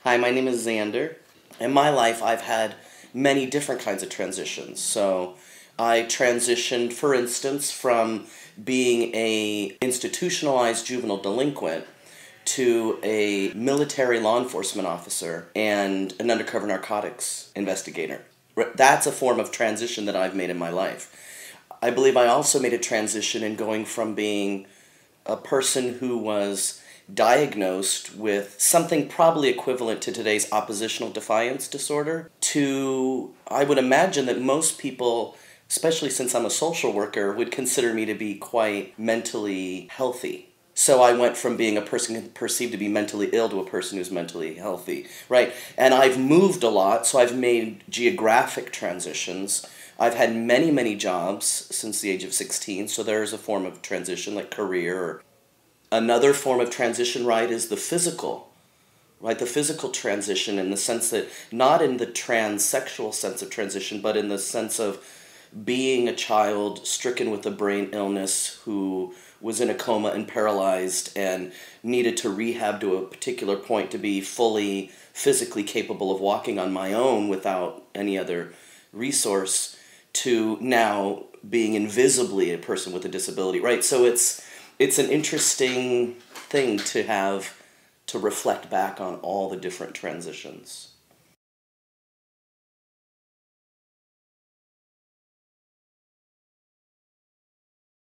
Hi, my name is Xander. In my life, I've had many different kinds of transitions. So I transitioned, for instance, from being a institutionalized juvenile delinquent to a military law enforcement officer and an undercover narcotics investigator. That's a form of transition that I've made in my life. I believe I also made a transition in going from being a person who was diagnosed with something probably equivalent to today's oppositional defiance disorder to, I would imagine that most people, especially since I'm a social worker, would consider me to be quite mentally healthy. So I went from being a person perceived to be mentally ill to a person who's mentally healthy, right? And I've moved a lot, so I've made geographic transitions. I've had many, many jobs since the age of 16, so there's a form of transition like career. Another form of transition, right, is the physical, right? The physical transition in the sense that, not in the transsexual sense of transition, but in the sense of being a child stricken with a brain illness who was in a coma and paralyzed and needed to rehab to a particular point to be fully physically capable of walking on my own without any other resource, to now being invisibly a person with a disability, right? So it's an interesting thing to have to reflect back on all the different transitions.